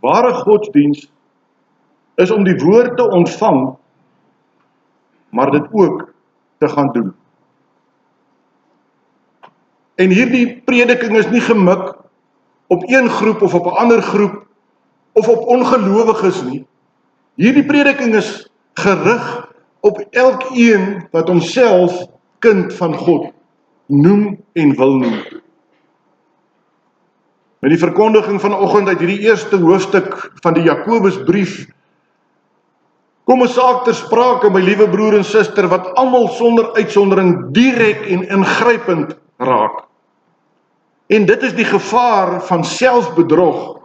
Ware godsdiens is om die woord te ontvang, maar dit ook te gaan doen. En hierdie prediking is nie gemik op een groep of op 'n ander groep of op ongelowiges nie. Hierdie prediking is gerig op elkeen wat homself kind van God noem en wil noem. Met die verkondiging vanoggend uit hierdie eerste hoofstuk van die Jakobusbrief kom 'n saak ter sprake, my liewe broer en suster, wat almal sonder uitsondering direk en ingrypend raak. En dit is die gevaar van selfbedrog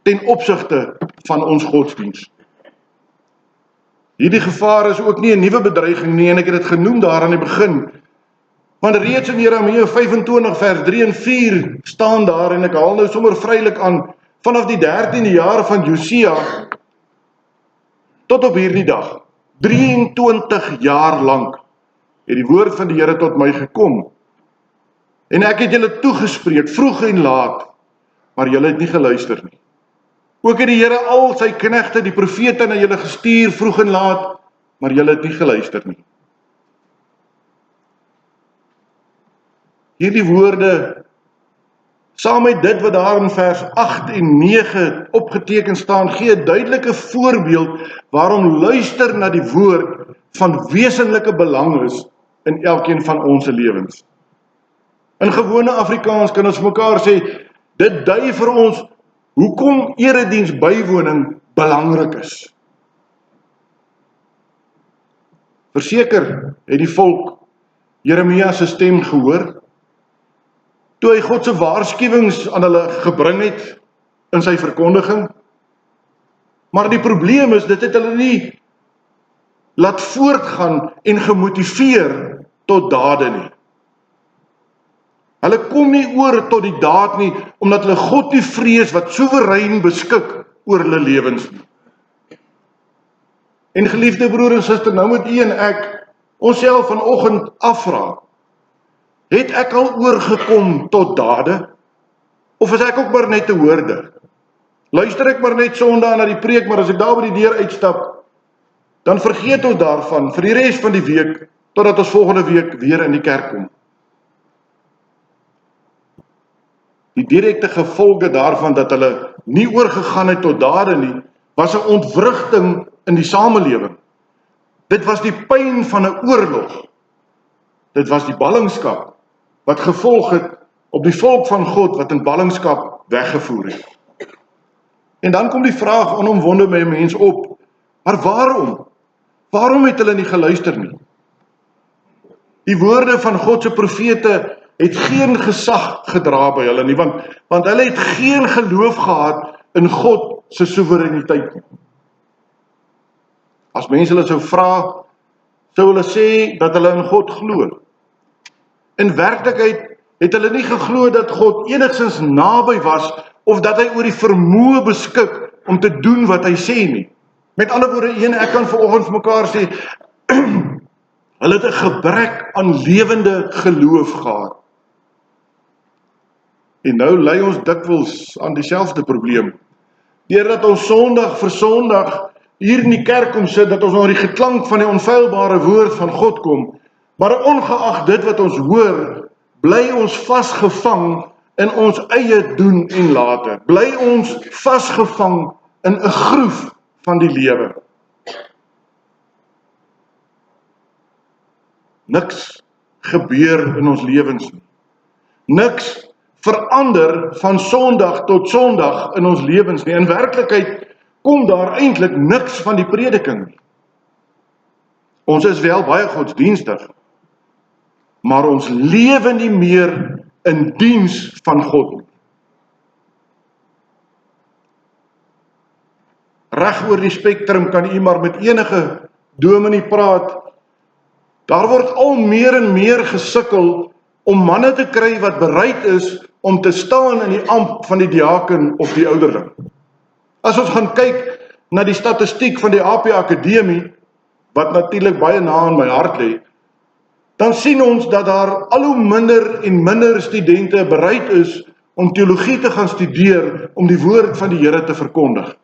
ten opsigte van ons godsdiens. Hierdie gevaar is ook nie 'n nuwe bedreiging nie, en ek het dit genoem daar aan die begin. Want reeds in Jeremia 25 vers 3 en 4 staan daar, en ek haal nou sommer vrylik aan, vanaf die 13de jaar van Josia tot op hierdie dag, 23 jaar lank, het die woord van die Here tot my gekom. En ek het julle toegespreek, vroeg en laat, maar julle het nie geluister nie. Ook het die Here al sy knegte, die profete, na julle gestuur, vroeg en laat, maar julle het nie geluister nie. Hierdie woorde, saam met dit wat daar in vers 8 en 9 opgeteken staan, gee 'n duidelike voorbeeld waarom luister na die woord van wesenlike belang is in elkeen van ons lewens. In gewone Afrikaans kan ons mekaar sê, dit dui vir ons hoekom erediens bywoning belangrik is. Verseker het die volk Jeremia se stem gehoor, toe hy God se waarskuwings aan hulle gebring het in sy verkondiging. Maar die probleem is, dit het hulle nie laat voortgaan en gemotiveer tot dade nie. Hulle kom nie oor tot die daad nie, omdat hulle God nie vrees wat soewerein beskik oor hulle lewens nie. En geliefde broer en suster, nou moet u en ek onsself vanoggend afvra, het ek al oorgekom tot dade? Of is ek ook maar net 'n hoorder? Luister ek maar net Sondag na die preek, maar as ek daar by die deur uitstap, dan vergeet ons daarvan vir die res van die week, totdat ons volgende week weer in die kerk kom. Die direkte gevolge daarvan dat hulle nie oorgegaan het tot dade nie, was 'n ontwrigting in die samelewing. Dit was die pyn van 'n oorlog. Dit was die ballingskap wat gevolg het op die volk van God wat in ballingskap weggevoer het. En dan kom die vraag onomwonde by 'n mens op, maar waarom? Waarom het hulle nie geluister nie? Die woorde van God se profete het geen gesag gedra by hulle nie, want hulle het geen geloof gehad in God se soewereiniteit nie. As mense hulle sou vra, sou hulle sê dat hulle in God glo. In werklikheid het hulle nie geglo dat God enigstens naby was, of dat hy oor die vermoë beskik om te doen wat hy sê nie. Met ander woorde, ek kan vanoggend vir mekaar sê, hulle het 'n gebrek aan lewende geloof gehad. En nou lei ons dikwels aan dieselfde probleem. Deurdat ons Sondag vir Sondag hier in die kerk kom sit, dat ons na die geklank van die onfeilbare woord van God kom, maar ongeag dit wat ons hoor, bly ons vasgevang in ons eie doen en late. Bly ons vasgevang in 'n groef van die lewe. Niks gebeur in ons lewens nie. Niks verander van Sondag tot Sondag in ons lewens nie. In werklikheid kom daar eintlik niks van die prediking nie. Ons is wel baie godsdienstig, maar ons lewe nie meer in diens van God nie. Reg oor die spektrum kan u maar met enige dominee praat. Daar word al meer en meer gesukkel om manne te kry wat bereid is om te staan in die ampt van die diaken of die ouderling. As ons gaan kyk na die statistiek van die AP Akademie, wat natuurlik baie na aan my hart lê, dan sien ons dat daar al hoe minder en minder studente bereid is om teologie te gaan studeer om die woord van die Here te verkondig.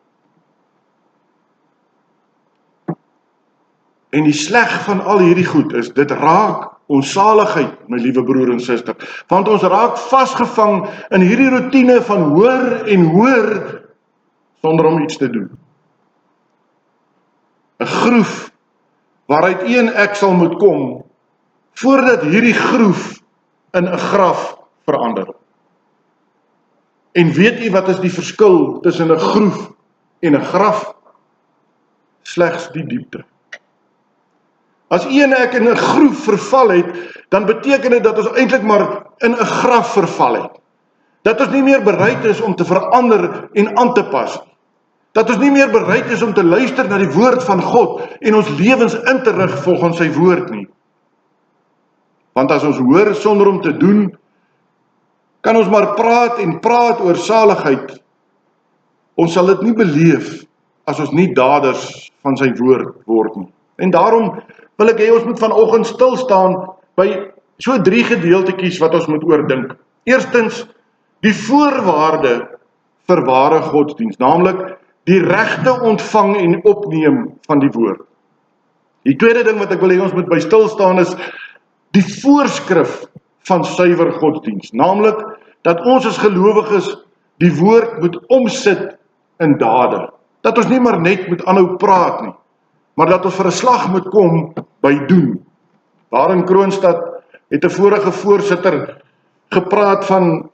En die sleg van al hierdie goed is, dit raak ons saligheid, my liewe broer en suster. Want ons raak vasgevang in hierdie routine van hoor en hoor, sonder om iets te doen. 'n Groef, waaruit een ek sal moet kom, voordat hierdie groef in 'n graf verander. En weet u wat is die verskil tussen 'n groef en 'n graf? Slegs die diepte. As u en ek in 'n groef verval het, dan beteken dit dat ons eintlik maar in 'n graf verval het. Dat ons nie meer bereid is om te verander en aan te pas nie. Dat ons nie meer bereid is om te luister na die woord van God en ons lewens in te rig volgens sy woord nie. Want as ons hoor sonder om te doen, kan ons maar praat en praat oor saligheid. Ons sal dit nie beleef as ons nie daders van sy woord word nie. En daarom wil ek hê ons moet vanoggend stil staan by so 3 gedeeltetjies wat ons moet oordink. Eerstens, die voorwaarde vir ware godsdiens, naamlik die regte ontvang en opneem van die woord. Die tweede ding wat ek wil hê ons moet by stil staan is die voorskrif van suiwer godsdiens, naamlik dat ons as gelowiges die woord moet omsit in dade. Dat ons nie maar net moet aanhou praat nie, maar dat ons vir 'n slag moet kom by doen. Daar in Kroonstad het 'n vorige voorsitter gepraat van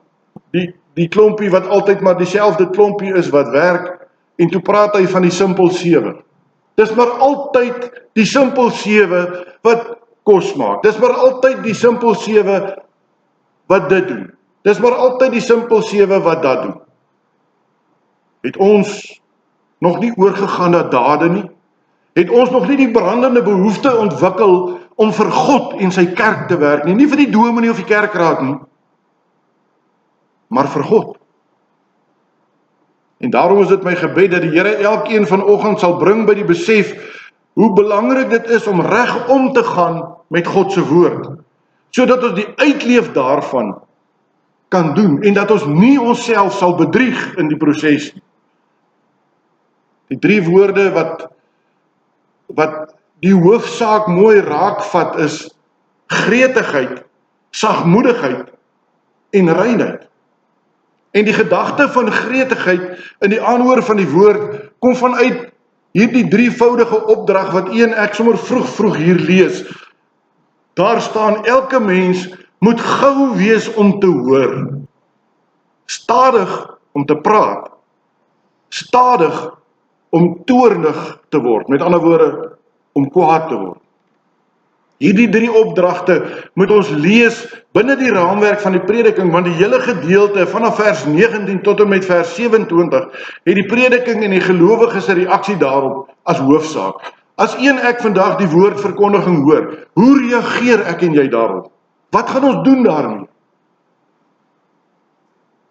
die klompie wat altyd maar dieselfde klompie is wat werk, en toe praat hy van die simpel 7. Dis maar altyd die simpel 7 wat kos maak. Dis maar altyd die simpel 7 wat dit doen. Dis maar altyd die simpel 7 wat dat doen. Het ons nog nie oorgegaan na dade nie? Het ons nog nie die brandende behoefte ontwikkel om vir God en sy kerk te werk nie? Nie vir die dominee of die kerkraad nie, maar vir God. En daarom is dit my gebed dat die Here elkeen vanoggend sal bring by die besef hoe belangrik dit is om reg om te gaan met God se woord, sodat ons die uitleef daarvan kan doen en dat ons nie onsself sal bedrieg in die proses nie. Die 3 woorde wat die hoofsaak mooi raakvat is gretigheid, sagmoedigheid en reinheid. En die gedagte van gretigheid in die aanhoor van die woord kom vanuit hierdie 3voudige opdrag wat u en ek sommer vroeg hier lees. Daar staan elke mens moet gou wees om te hoor, stadig om te praat, stadig om toornig te word, met ander woorde, om kwaad te word. Hierdie 3 opdragte moet ons lees binne die raamwerk van die prediking, want die hele gedeelte vanaf vers 19 tot en met vers 27 het die prediking en die gelowiges se reaksie daarop as hoofsaak. As u en ek vandag die woordverkondiging hoor, hoe reageer ek en jy daarop? Wat gaan ons doen daarmee?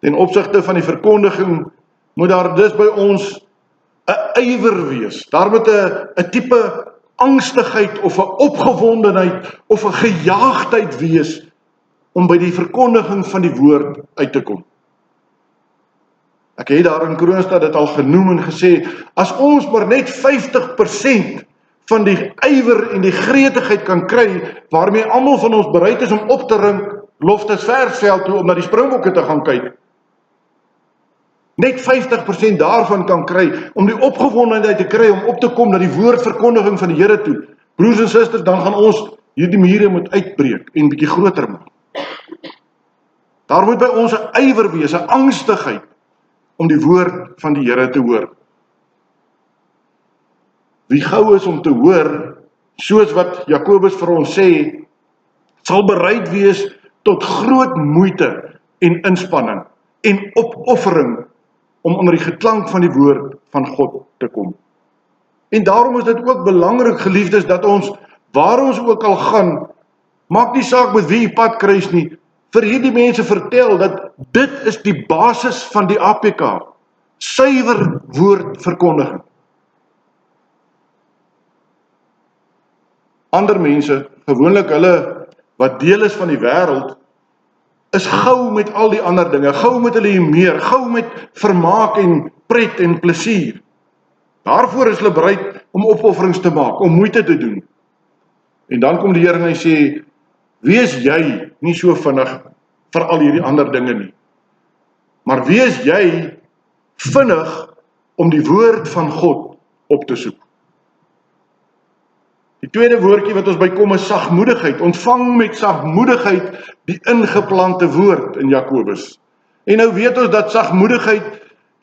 Ten opsigte van die verkondiging moet daar dus by ons 'n ywer wees. Daar moet 'n tipe angstigheid of 'n opgewondenheid of 'n gejaagdheid wees om by die verkondiging van die woord uit te kom. Ek het daar in Kroonstad dit al genoem en gesê, as ons maar net 50% van die ywer en die gretigheid kan kry, waarmee almal van ons bereid is om op te ring, Loftusversveld toe om na die Springbokke te gaan kyk. Net 50% daarvan kan kry, om die opgewondenheid te kry, om op te kom na die woordverkondiging van die Here toe. Broers en susters, dan gaan ons hierdie mure moet uitbreek en bietjie groter maak. Daar moet by ons 'n ywer wees, 'n angstigheid, om die woord van die Here te hoor. Wie gou is om te hoor, soos wat Jakobus vir ons sê, sal bereid wees tot groot moeite en inspanning en opoffering om onder die geklank van die woord van God te kom. En daarom is dit ook belangrik, geliefdes, dat ons, waar ons ook al gaan, maak nie saak met wie jy pad kruis nie, vir hierdie mense vertel dat dit is die basis van die APK, suiwer woordverkondiging. Ander mense, gewoonlik hulle wat deel is van die wêreld, is gou met al die ander dinge, gou met hulle meer, gou met vermaak en pret en plesier. Daarvoor is hulle bereid om opofferings te maak, om moeite te doen. En dan kom die Here en hy sê, wees jy nie so vinnig vir al hierdie ander dinge nie, maar wees jy vinnig om die woord van God op te soek. Die tweede woordjie wat ons bykom is sagmoedigheid. Ontvang met sagmoedigheid die ingeplante woord in Jakobus. En nou weet ons dat sagmoedigheid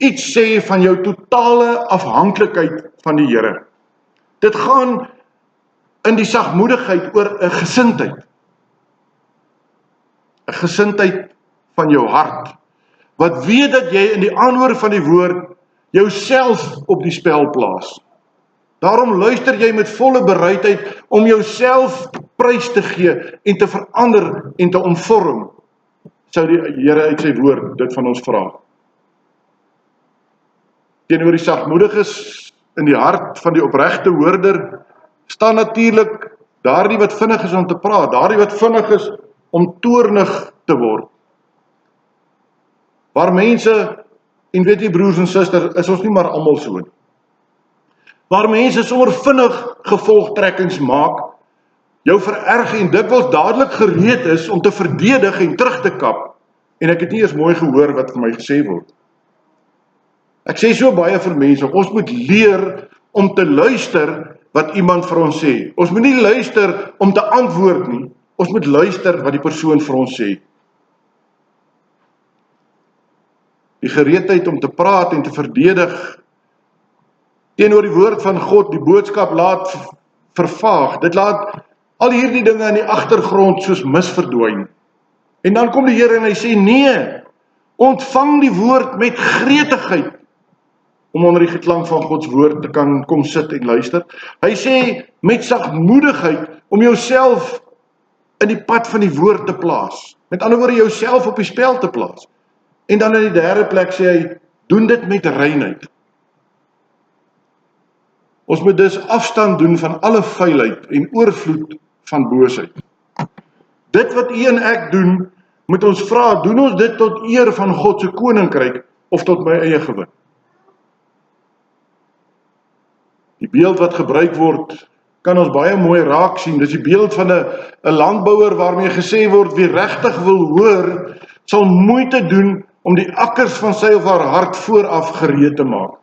iets sê van jou totale afhanklikheid van die Here. Dit gaan in die sagmoedigheid oor 'n gesindheid. 'n Gesindheid van jou hart. Wat weet dat jy in die aanhoor van die woord jouself op die spel plaas. Daarom luister jy met volle bereidheid om jouself prys te gee en te verander en te omvorm, sou die Here uit sy woord dit van ons vra. Teenoor die sagmoediges in die hart van die opregte hoorder staan natuurlik daardie wat vinnig is om te praat, daardie wat vinnig is om toornig te word. Waar mense, en weet jy broers en susters, is ons nie maar almal so nie. Waar mense sommer vinnig gevolgtrekkings maak, jou vererg en dikwels dadelik gereed is om te verdedig en terug te kap, en ek het nie eers mooi gehoor wat vir my gesê word. Ek sê so baie vir mense, ons moet leer om te luister wat iemand vir ons sê. Ons moet nie luister om te antwoord nie, ons moet luister wat die persoon vir ons sê. Die gereedheid om te praat en te verdedig teenoor die woord van God, die boodskap laat vervaag. Dit laat al hierdie dinge in die agtergrond soos mis verdwyn. En dan kom die Here en hy sê, nee, ontvang die woord met gretigheid, om onder die geklank van Gods woord te kan kom sit en luister. Hy sê, met sagmoedigheid, om jouself in die pad van die woord te plaas. Met ander woorde, jouself op die spel te plaas. En dan in die derde plek sê hy, doen dit met reinheid. Ons moet dus afstand doen van alle vuilheid en oorvloed van boosheid. Dit wat u en ek doen, moet ons vra, doen ons dit tot eer van God se koninkryk of tot my eie gewin? Die beeld wat gebruik word, kan ons baie mooi raak sien. Dis die beeld van 'n landbouer waarmee gesê word, wie regtig wil hoor, sal moeite doen om die akkers van sy of haar hart vooraf gereed te maak.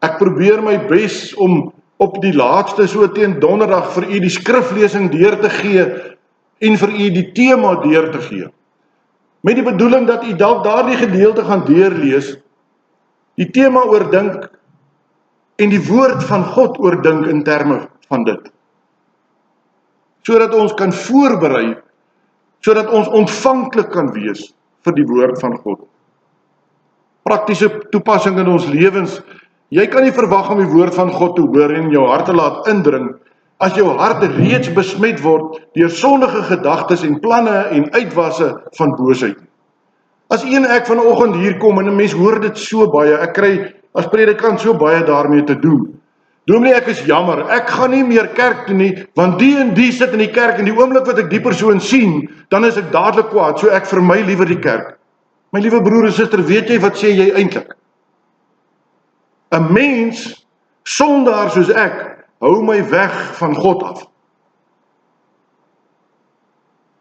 Ek probeer my bes om op die laaste so teen donderdag vir u die skriflesing deur te gee en vir u die tema deur te gee. Met die bedoeling dat u dalk daardie gedeelte gaan deurlees, die tema oordink en die woord van God oordink in terme van dit. Sodat ons kan voorberei, sodat ons ontvanklik kan wees vir die woord van God. Praktiese toepassing in ons lewens. Jy kan nie verwag om die woord van God te hoor en jou hart te laat indring, as jou hart reeds besmet word deur sondige gedagtes en planne en uitwasse van boosheid. As u en ek vanoggend hier kom en 'n mens hoor dit so baie, ek kry as predikant so baie daarmee te doen. Dominee, ek is jammer, ek gaan nie meer kerk toe nie, want die en die sit in die kerk en die oomblik wat ek die persoon sien, dan is ek dadelik kwaad, so ek vermy liewer die kerk. My liewe broer en suster, weet jy wat sê jy eintlik? 'n Mens, sondaar soos ek, hou my weg van God af.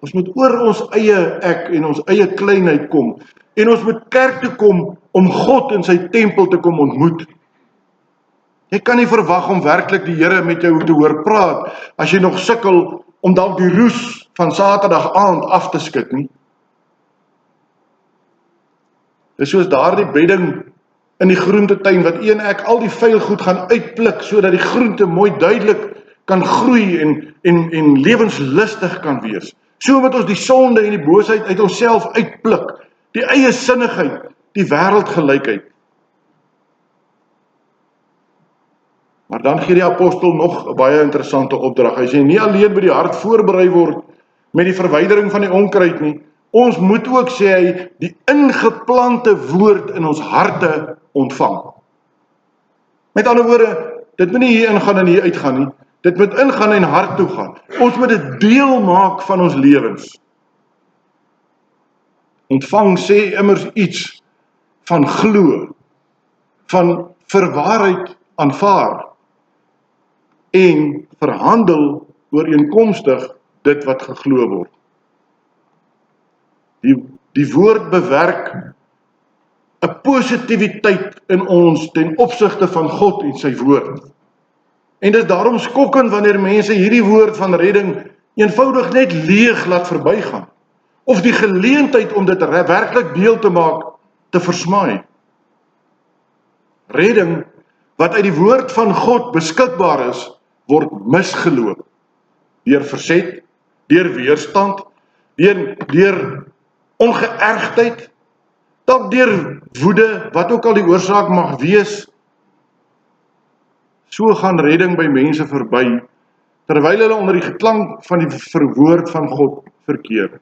Ons moet oor ons eie ek en ons eie kleinheid kom, en ons moet kerk toe kom om God in sy tempel te kom ontmoet. Jy kan nie verwag om werklik die Here met jou te hoor praat, as jy nog sukkel om dalk die roes van Saterdag aand af te skud nie. Dis soos daardie bedding in die groentetuin, wat u en ek al die vuil goed gaan uitpluk, sodat die groente mooi duidelik kan groei en lewenslustig kan wees. So moet ons die sonde en die boosheid uit onsself uitpluk, die eie sinnigheid, die wêreldgelykheid. Maar dan gee die apostel nog 'n baie interessante opdrag. Hy sê, nie alleen moet die hart voorberei word met die verwydering van die onkruid nie, ons moet ook, sê hy, die ingeplante woord in ons harte ontvang. Met ander woorde, dit moet nie hier ingaan en hier uitgaan nie, dit moet ingaan en hart toe gaan. Ons moet dit deel maak van ons lewens. Ontvang sê immers iets van glo, van vir waarheid aanvaar. en verhandel ooreenkomstig dit wat geglo word. Die woord bewerk 'n positiwiteit in ons ten opsigte van God en sy woord. En dit is daarom skokkend wanneer mense hierdie woord van redding eenvoudig net leeg laat verbygaan, of die geleentheid om dit werklik deel te maak, te versmaai. Redding wat uit die woord van God beskikbaar is, word misgeloop. Deur verzet, deur weerstand, deur ongeërgdheid, dalk deur woede, wat ook al die oorsaak mag wees. So gaan redding by mense verby, terwyl hulle onder die geklank van die woord van God verkeer.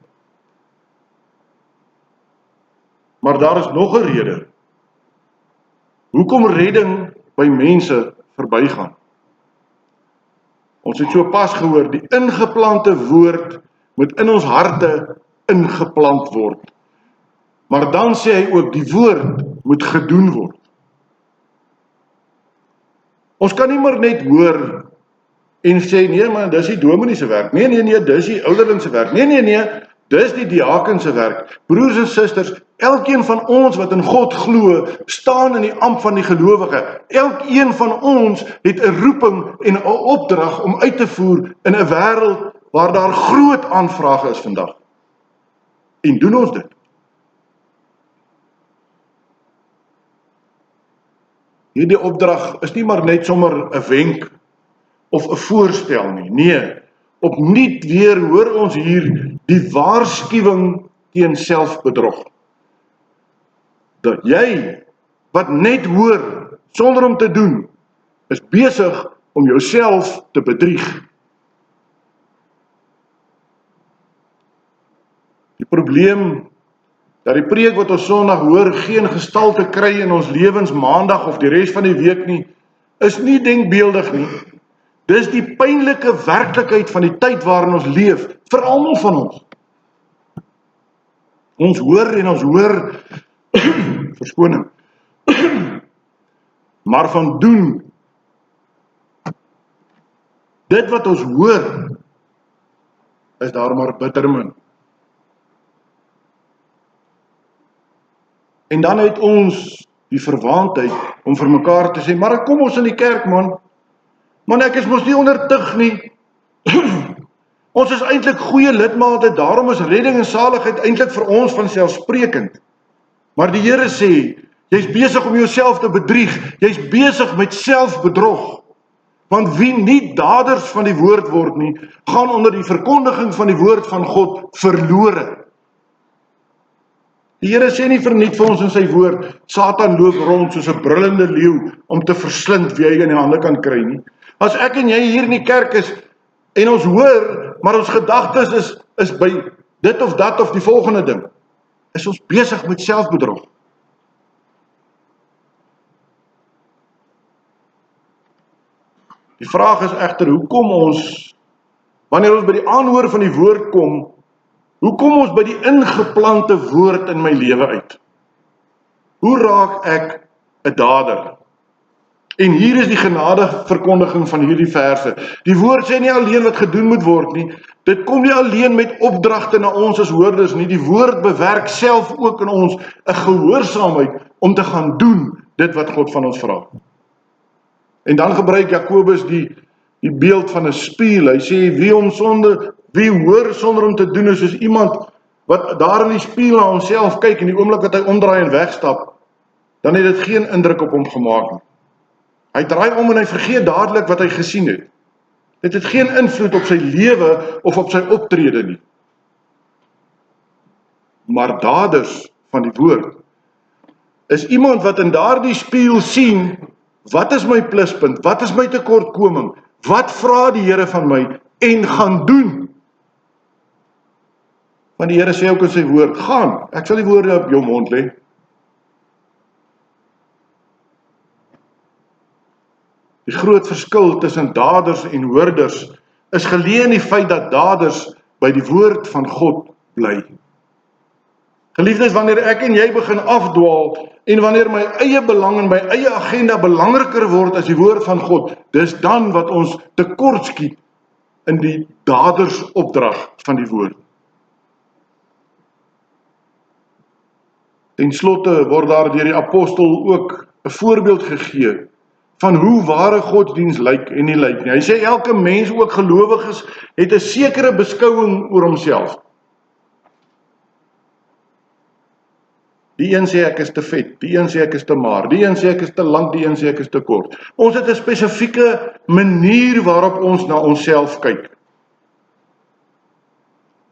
Maar daar is nog 'n rede hoekom redding by mense verbygaan. Ons het so pas gehoor, die ingeplante woord moet in ons harte ingeplant word. Maar dan sê hy ook, die woord moet gedoen word. Ons kan nie maar net hoor en sê, nee man, dis die dominee se werk. Nee, dis die ouderling se werk. Nee, dis die diaken se werk. Broers en susters, elkeen van ons wat in God glo, staan in die ampt van die gelowige. Elkeen van ons het 'n roeping en 'n opdrag om uit te voer in 'n wêreld waar daar groot aanvrae is vandag. En doen ons dit? Hierdie opdrag is nie maar net sommer 'n wenk of 'n voorstel nie. Nee, opnuut weer hoor ons hier die waarskuwing teen selfbedrog. Dat jy, wat net hoor, sonder om te doen, is besig om jouself te bedrieg. Die probleem, dat die preek wat ons Sondag hoor, geen gestalte kry in ons lewens Maandag of die res van die week nie, is nie denkbeeldig nie. Dis die pynlike werklikheid van die tyd waarin ons leef, vir almal van ons. Ons hoor en ons hoor, verskoning, maar van doen, dit wat ons hoor, is daar maar bitter min. En dan het ons die verwaandheid om vir mekaar te sê, maar kom ons in die kerk man, ek is mos nie onder tug nie. Ons is eintlik goeie lidmate, daarom is redding en saligheid eintlik vir ons vanselfsprekend. Maar die Here sê, jy's besig om jouself te bedrieg, jy's besig met selfbedrog. Want wie nie daders van die woord word nie, gaan onder die verkondiging van die woord van God verlore. Die Here sê nie verniet vir ons in sy woord, Satan loop rond soos 'n brullende leeu om te verslind wie hy in die hande kan kry nie. As ek en jy hier in die kerk is en ons hoor, maar ons gedagtes is by dit of dat of die volgende ding, is ons besig met selfbedrog. Die vraag is egter, hoe kom ons, wanneer ons by die aanhoor van die woord kom, hoe kom ons by die ingeplante woord in my lewe uit? Hoe raak ek 'n dader? En hier is die genadeverkondiging van hierdie verse. Die woord sê nie alleen wat gedoen moet word nie, dit kom nie alleen met opdragte na ons as hoorders nie, die woord bewerk self ook in ons 'n gehoorsaamheid om te gaan doen dit wat God van ons vra. En dan gebruik Jakobus die beeld van 'n spieël. Hy sê wie hoor sonder om te doen is soos iemand wat daar in die spieël na homself kyk en die oomblik wat hy omdraai en wegstap, dan het dit geen indruk op hom gemaak nie. Hy draai om en hy vergeet dadelik wat hy gesien het. Dit het geen invloed op sy lewe of op sy optrede nie. Maar daders van die woord is iemand wat in daardie spieël sien, wat is my pluspunt, wat is my tekortkoming, wat vra die Here van my en gaan doen. Want die Here sê ook in sy woord, gaan, ek sal die woorde op jou mond lê. Die groot verskil tussen daders en hoorders is geleë in die feit dat daders by die woord van God bly. Geliefdes, wanneer ek en jy begin afdwaal, en wanneer my eie belang en my eie agenda belangriker word as die woord van God, dis dan wat ons tekortskiet in die dadersopdrag van die woord. Ten slotte word daar deur die apostel ook 'n voorbeeld gegee van hoe ware godsdiens lyk en nie lyk nie. Hy sê elke mens, ook gelowiges, het 'n sekere beskouing oor homself. Die een sê ek is te vet, die een sê ek is te maar, die een sê ek is te lank, die een sê ek is te kort. Ons het 'n spesifieke manier waarop ons na onsself kyk.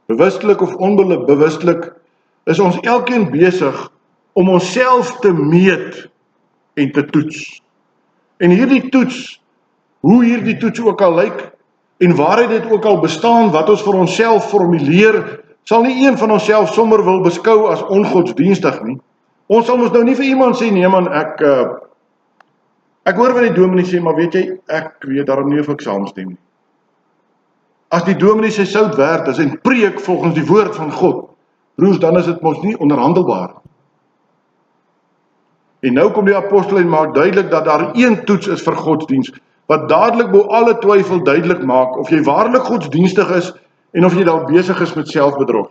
Bewustelik of onbewustelik is ons elkeen besig om onsself te meet en te toets. En hierdie toets, hoe hierdie toets ook al lyk, en waaruit dit ook al bestaan, wat ons vir onsself formuleer, sal nie een van onsself sommer wil beskou as ongodsdienstig nie. Ons sal ons nou nie vir iemand sê, nee man, ek hoor wat die dominee sê, maar weet jy, ek weet daarom nie of ek saamstem nie. As die dominee sy sout werd is en preek volgens die woord van God, broers, dan is dit mos nie onderhandelbaar. En nou kom die apostel en maak duidelik dat daar een toets is vir godsdiens, wat dadelik bo alle twyfel duidelik maak of jy waarlik godsdienstig is en of jy dalk besig is met selfbedrog.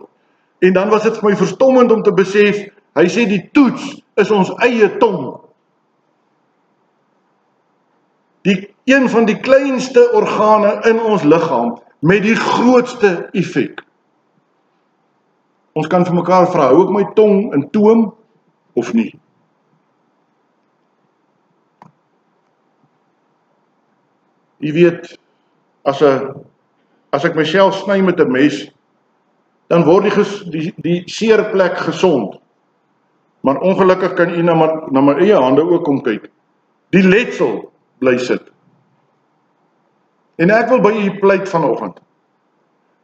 En dan was dit vir my verstommend om te besef, hy sê die toets is ons eie tong. Een van die kleinste organe in ons liggaam met die grootste effek. Ons kan vir mekaar vra, hou ek my tong in toom of nie? Jy weet, as ek myself sny met 'n mes, dan word die seerplek gesond. Maar ongelukkig kan u na my eie hande ook kom kyk. Die letsel bly sit. En ek wil by u pleit vanoggend.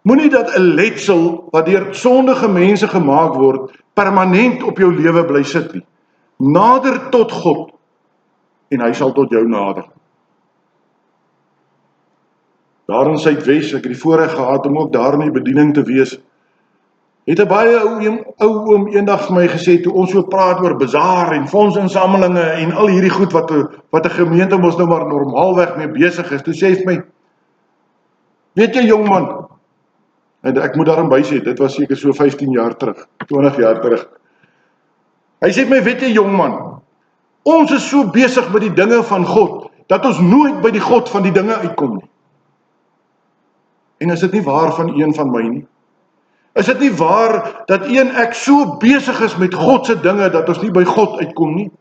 Moenie dat 'n letsel wat deur sondige mense gemaak word, permanent op jou lewe bly sit nie. Nader tot God en hy sal tot jou nader. Daar in Suidwes, ek het die voorreg gehad om ook daar in die bediening te wees, het 'n baie ou oom eendag vir my gesê, toe ons so praat oor bazaar en fondsinsamelinge en al hierdie goed wat 'n gemeente mos nou maar normaalweg mee besig is, toe sê hy vir my, weet jy jongman, en ek moet daarom bysê, dit was seker so 15 jaar terug, 20 jaar terug, hy sê vir my, weet jy jongman, ons is so besig met die dinge van God, dat ons nooit by die God van die dinge uitkom nie. En is dit nie waar van een van my nie? Is dit nie waar dat ek so besig is met God se dinge, dat ons nie by God uitkom nie?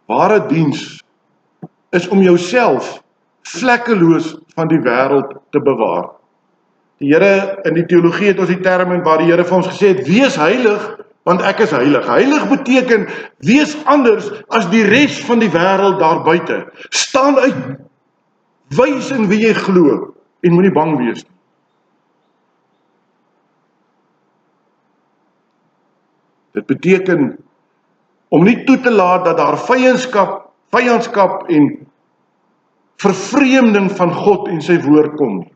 Ware diens is om jouself vlekkeloos van die wêreld te bewaar. Die Here, in die teologie het ons die term waar die Here vir ons gesê het, wees heilig, want ek is heilig. Heilig beteken, wees anders as die res van die wêreld daar buite. Staan uit, wys in wie jy glo, en moenie bang wees nie. Dit beteken, om nie toe te laat dat daar vyandskap en vervreemding van God en sy woord kom nie.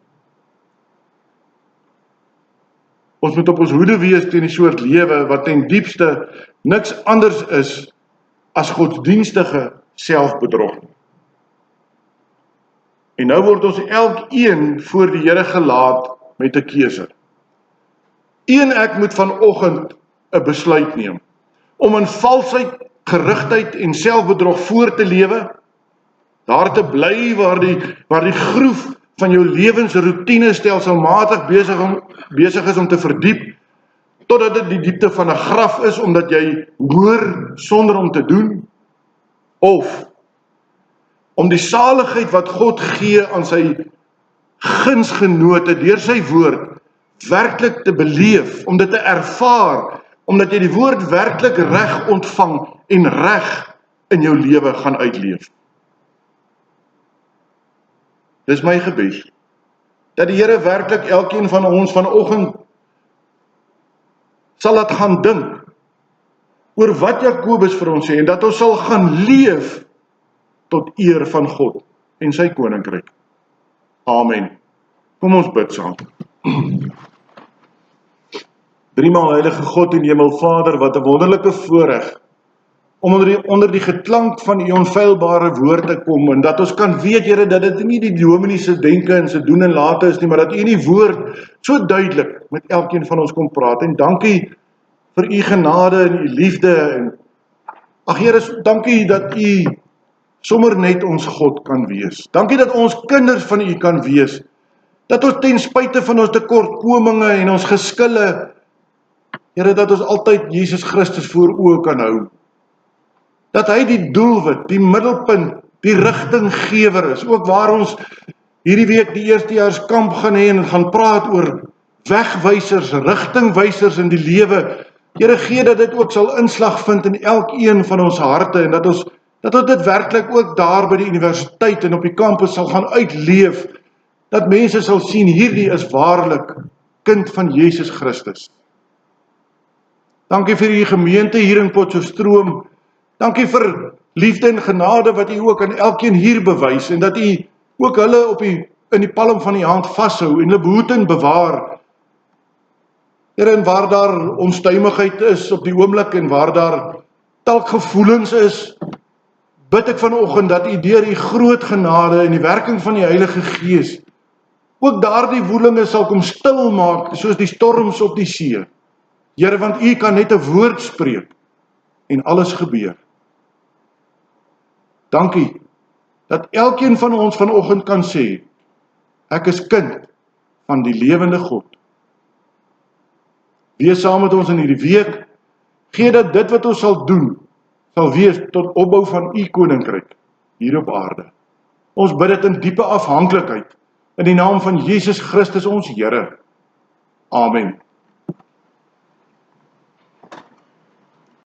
Ons moet op ons hoede wees teen die soort lewe wat ten diepste niks anders is as godsdienstige selfbedrog. En nou word ons elkeen voor die Here gelaat met 'n keuse. Ek moet vanoggend 'n besluit neem om in valsheid, gerigtheid en selfbedrog voor te lewe, daar te bly waar die groef van jou lewensroutine stelselmatig besig is om te verdiep, totdat dit die diepte van 'n graf is, omdat jy hoor sonder om te doen, of om die saligheid wat God gee aan sy gunsgenote deur sy woord, werklik te beleef, om dit te ervaar, omdat jy die woord werklik reg ontvang en reg in jou lewe gaan uitleef. Dis my gebed, dat die Here werklik elkeen van ons vanoggend sal laat gaan dink oor wat Jakobus vir ons sê, en dat ons sal gaan leef tot eer van God en sy koninkryk. Amen. Kom ons bid saam. Driemaal heilige God en Hemelvader, wat 'n wonderlike voorreg om onder die geklank van U onfeilbare woord te kom, en dat ons kan weet, Here, dat dit nie die dominee se denke en se doen en late is nie, maar dat U in die woord so duidelik met elkeen van ons kom praat. En dankie vir U genade en U liefde, en ag Here, dankie dat U sommer net ons God kan wees. Dankie dat ons kinders van U kan wees, dat ons ten spyte van ons tekortkominge en ons geskille, Here, dat ons altyd Jesus Christus voor oë kan hou. Dat hy die doelwit, die middelpunt, die rigtinggewer is, ook waar ons hierdie week die eerstejaarskamp gaan hê en gaan praat oor wegwysers, rigtingwysers in die lewe. Here, gee dat dit ook sal inslag vind in elkeen van ons harte, en dat ons dit werklik ook daar by die universiteit en op die kampus sal gaan uitleef, dat mense sal sien, hierdie is waarlik kind van Jesus Christus. Dankie vir U gemeente hier in Potchefstroom. Dankie vir liefde en genade wat U ook aan elkeen hier bewys, en dat U ook hulle in die palm van U hand vashou en hulle behoed en bewaar. Here, en waar daar onstuimigheid is op die oomblik en waar daar dalk gevoelens is, bid ek vanoggend dat U deur U groot genade en die werking van die Heilige Gees ook daardie woelinge sal kom stil maak, soos die storms op die see. Here, want U kan net 'n woord spreek en alles gebeur. Dankie dat elkeen van ons vanoggend kan sê, ek is kind van die lewende God. Wees saam met ons in hierdie week, gee dat dit wat ons sal doen, sal wees tot opbou van U koninkryk hier op aarde. Ons bid dit in diepe afhanklikheid, in die naam van Jesus Christus ons Here. Amen.